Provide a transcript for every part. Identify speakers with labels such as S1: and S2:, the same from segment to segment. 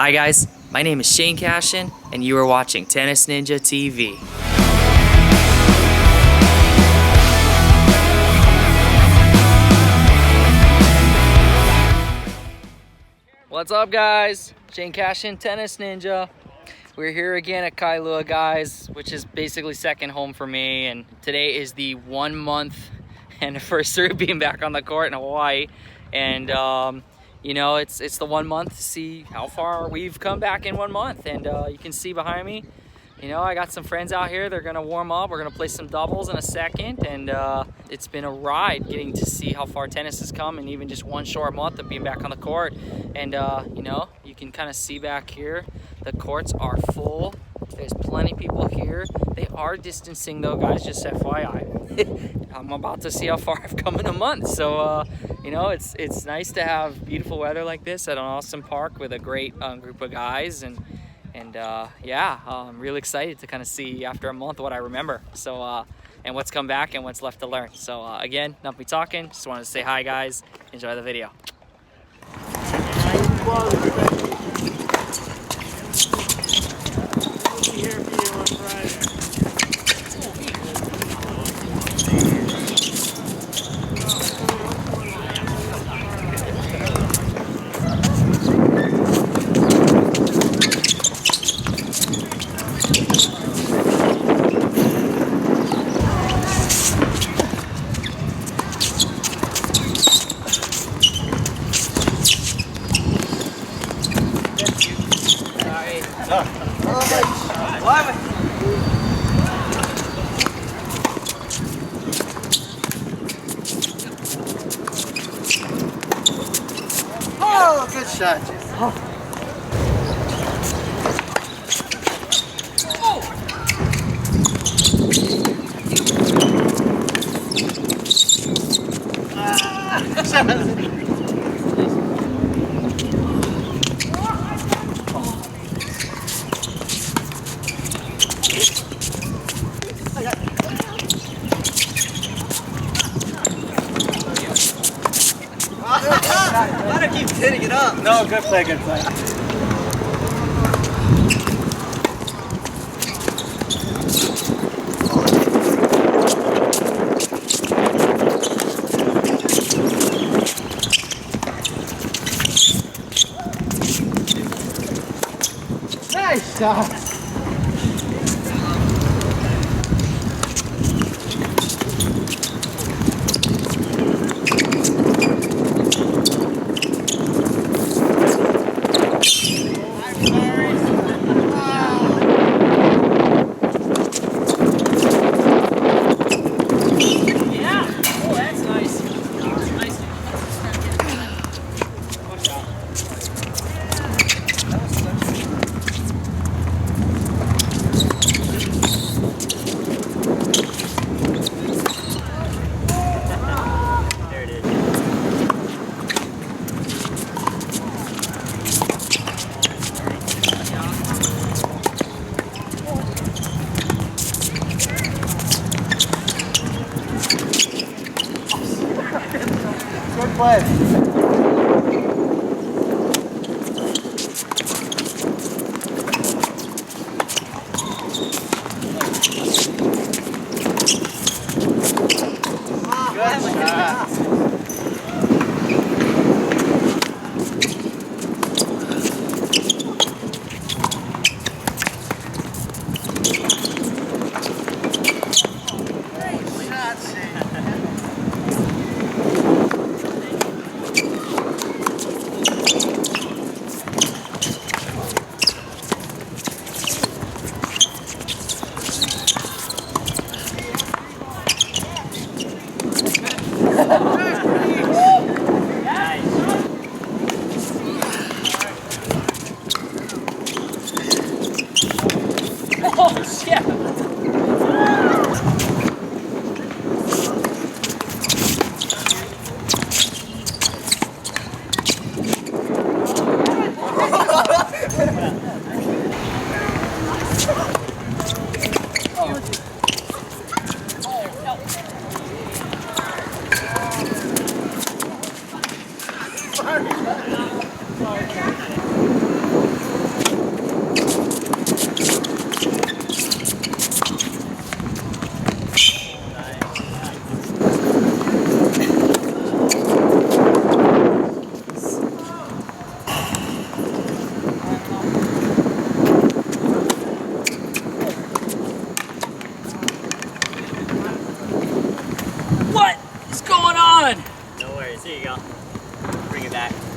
S1: Hi guys, my name is Shane Cashen, and you are watching Tennis Ninja TV. What's up guys? Shane Cashen, Tennis Ninja. We're here again at Kailua, guys, which is basically second home for me, and today is the 1 month anniversary of being back on the court in Hawaii. And you know, it's the 1 month to see how far we've come back in 1 month. And you can see behind me, you know, I got some friends out here. They're gonna warm up. We're gonna play some doubles in a second. And it's been a ride getting to see how far tennis has come in even just 1 short month of being back on the court. And you know, you can kind of see back here, the courts are full. There's plenty of people here. They are distancing though, guys, just FYI. I'm about to see how far I've come in a month. So, you know, it's nice to have beautiful weather like this at an awesome park with a great group of guys. And yeah, I'm really excited to kind of see after a month what I remember. So, and what's come back and what's left to learn. So again, not me talking, just wanted to say hi guys, enjoy the video.
S2: Oh, good shot. Why do I keep hitting it up? No, good play, good play. Nice shot. Good play.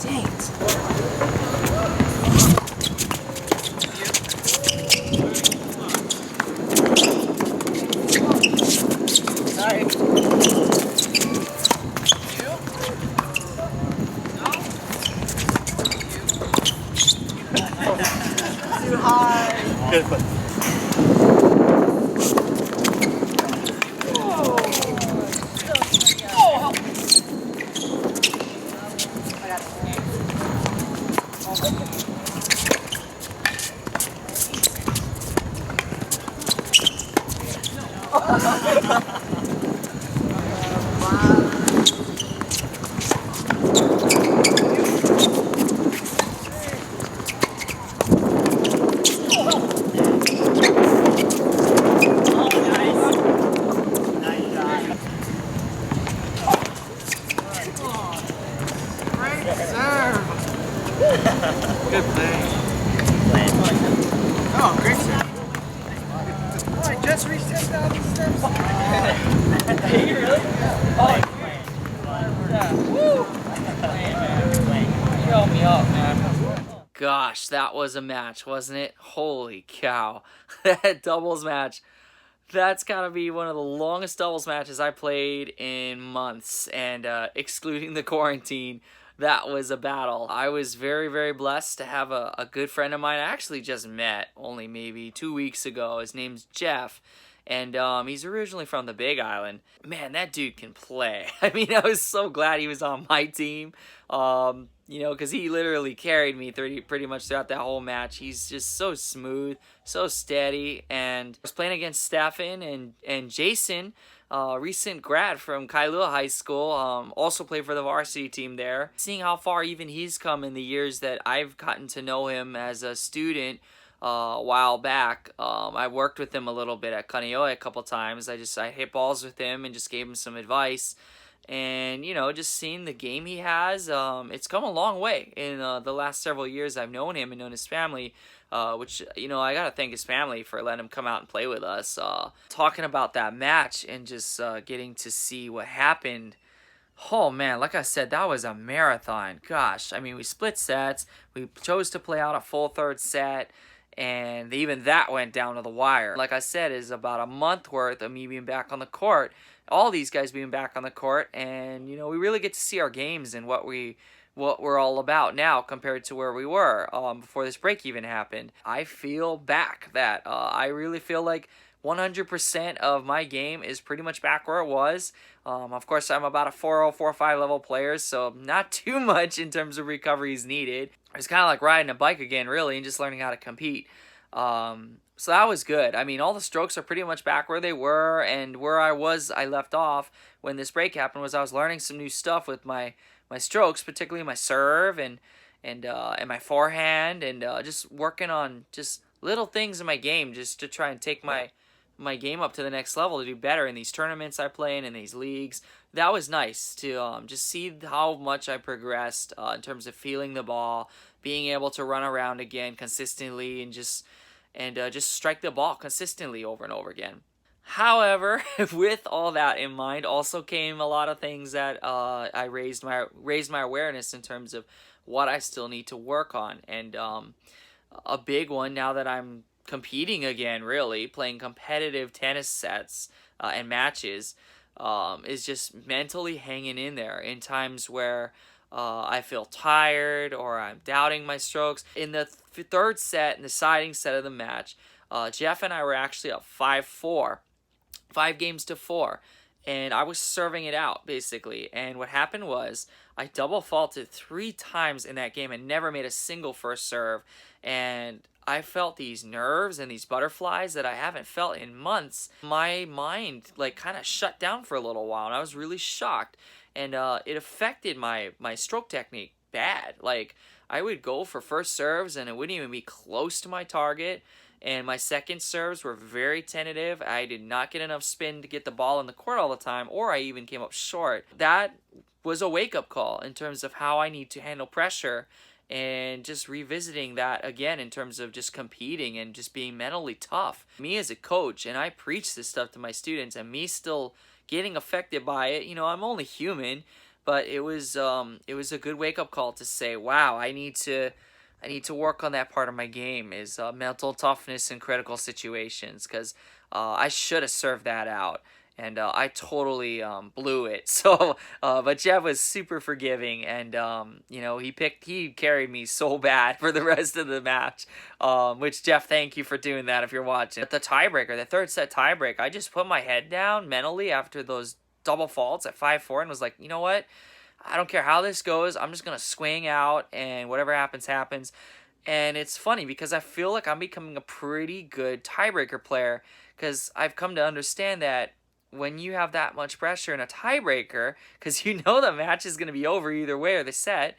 S1: Dang it. Sorry.
S2: Too high. Good play. Good play. Oh, great serve. Oh, I just reached 10,000 steps.
S1: Did you really? Oh, yeah. Woo! You helped me up, man. Gosh, that was a match, wasn't it? Holy cow. That doubles match. That's gotta be one of the longest doubles matches I played in months, and excluding the quarantine, that was a battle. I was very, very blessed to have a good friend of mine I actually just met only maybe 2 weeks ago. His name's Jeff, and he's originally from the Big Island. Man, that dude can play. I mean, I was so glad he was on my team. You know, because he literally carried me pretty much throughout that whole match. He's just so smooth, so steady. And I was playing against Stefan and Jason, recent grad from Kailua High School, also played for the varsity team there. Seeing how far even he's come in the years that I've gotten to know him as a student a while back. I worked with him a little bit at Kaneohe a couple times. I hit balls with him and just gave him some advice. And, you know, just seeing the game he has, it's come a long way in the last several years I've known him and known his family, which, you know, I got to thank his family for letting him come out and play with us. Talking about that match and just getting to see what happened. Oh, man, like I said, that was a marathon. Gosh, I mean, we split sets. We chose to play out a full third set. And even that went down to the wire. Like I said, is about a month worth of me being back on the court. All these guys being back on the court, and you know, we really get to see our games and what we're all about now compared to where we were before this break even happened. I feel back that I really feel like 100% of my game is pretty much back where it was. Of course, I'm about a 4.0, 4.5 level player, so not too much in terms of recoveries needed. It's kind of like riding a bike again, really, and just learning how to compete. So that was good. I mean, all the strokes are pretty much back where they were, and where I left off when this break happened was I was learning some new stuff with my strokes, particularly my serve and my forehand, and just working on just little things in my game just to try and take my game up to the next level to do better in these tournaments I play in these leagues. That was nice to just see how much I progressed in terms of feeling the ball, being able to run around again consistently, and just strike the ball consistently over and over again. However, with all that in mind, also came a lot of things that I raised my awareness in terms of what I still need to work on. And a big one, now that I'm competing again, really playing competitive tennis sets and matches, is just mentally hanging in there in times where I feel tired or I'm doubting my strokes. In the third set, in the deciding set of the match, Jeff and I were actually up 5-4, 5-4, and I was serving it out basically. And what happened was I double faulted 3 times in that game and never made a single first serve. And I felt these nerves and these butterflies that I haven't felt in months. My mind like kind of shut down for a little while, and I was really shocked. And it affected my stroke technique bad. Like, I would go for first serves and it wouldn't even be close to my target. And my second serves were very tentative. I did not get enough spin to get the ball in the court all the time, or I even came up short. That was a wake-up call in terms of how I need to handle pressure, and just revisiting that again in terms of just competing and just being mentally tough. Me as a coach, and I preach this stuff to my students, and me still getting affected by it. You know, I'm only human. but it was a good wake up call to say, wow, I need to work on that part of my game, is mental toughness in critical situations, because I should have served that out, and I totally blew it. So, but Jeff was super forgiving, and you know, he carried me so bad for the rest of the match. Which, Jeff, thank you for doing that if you're watching. But the tiebreaker, the third set tiebreak, I just put my head down mentally after those double faults at 5-4 and was like, you know what? I don't care how this goes. I'm just going to swing out, and whatever happens, happens. And it's funny because I feel like I'm becoming a pretty good tiebreaker player, because I've come to understand that when you have that much pressure in a tiebreaker, because you know the match is going to be over either way or the set,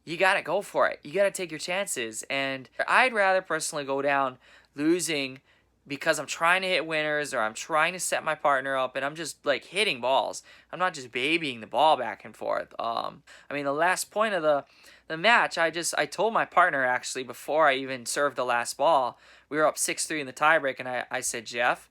S1: you got to go for it. You got to take your chances. And I'd rather personally go down losing because I'm trying to hit winners, or I'm trying to set my partner up, and I'm just like hitting balls. I'm not just babying the ball back and forth. I mean, the last point of the match, I told my partner, actually, before I even served the last ball, we were up 6-3 in the tiebreak, and I said, Jeff,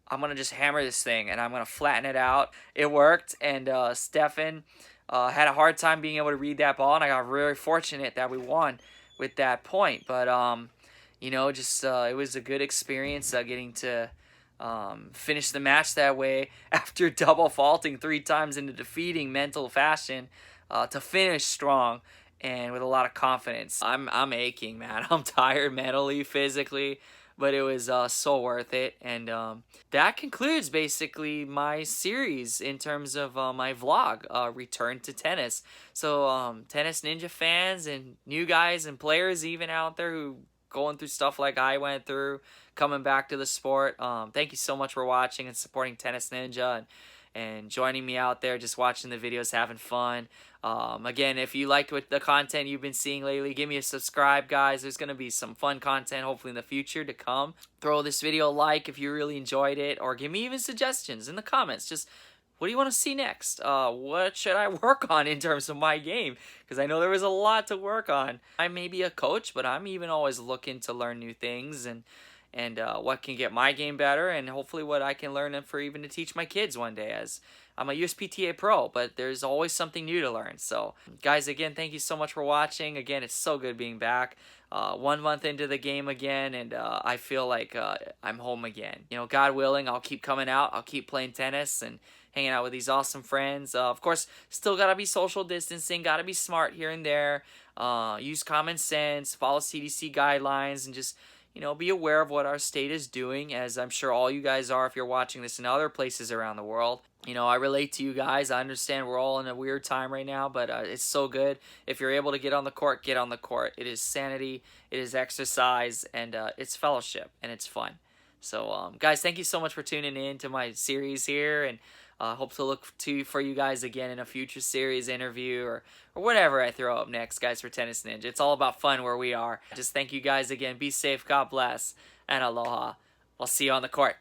S1: I'm going to just hammer this thing, and I'm going to flatten it out. It worked, and Stefan had a hard time being able to read that ball, and I got really fortunate that we won with that point. But you know, just it was a good experience getting to finish the match that way after double faulting 3 times into defeating mental fashion, to finish strong and with a lot of confidence. I'm aching, man. I'm tired mentally, physically, but it was so worth it. And that concludes basically my series in terms of my vlog, Return to Tennis. So Tennis Ninja fans and new guys and players even out there who going through stuff like I went through, coming back to the sport, thank you so much for watching and supporting Tennis Ninja, and joining me out there, just watching the videos, having fun. Again, if you liked the content you've been seeing lately, give me a subscribe, guys. There's going to be some fun content hopefully in the future to come. Throw this video a like if you really enjoyed it, or give me even suggestions in the comments. Just, what do you want to see next? What should I work on in terms of my game? Because I know there was a lot to work on. I may be a coach, but I'm even always looking to learn new things, and what can get my game better, and hopefully what I can learn for even to teach my kids one day, as I'm a USPTA pro, but there's always something new to learn. So, guys, again, thank you so much for watching. Again, it's so good being back. 1 month into the game again, and I feel like I'm home again. You know, God willing, I'll keep coming out. I'll keep playing tennis and hanging out with these awesome friends. Of course, still got to be social distancing, got to be smart here and there. Use common sense, follow CDC guidelines, and just, you know, be aware of what our state is doing, as I'm sure all you guys are if you're watching this in other places around the world. You know, I relate to you guys. I understand we're all in a weird time right now, but it's so good. If you're able to get on the court, get on the court. It is sanity, it is exercise, and it's fellowship, and it's fun. So, guys, thank you so much for tuning in to my series here, and hope to look for you guys again in a future series, interview, or whatever I throw up next, guys, for Tennis Ninja. It's all about fun where we are. Just thank you guys again. Be safe, God bless, and aloha. I'll see you on the court.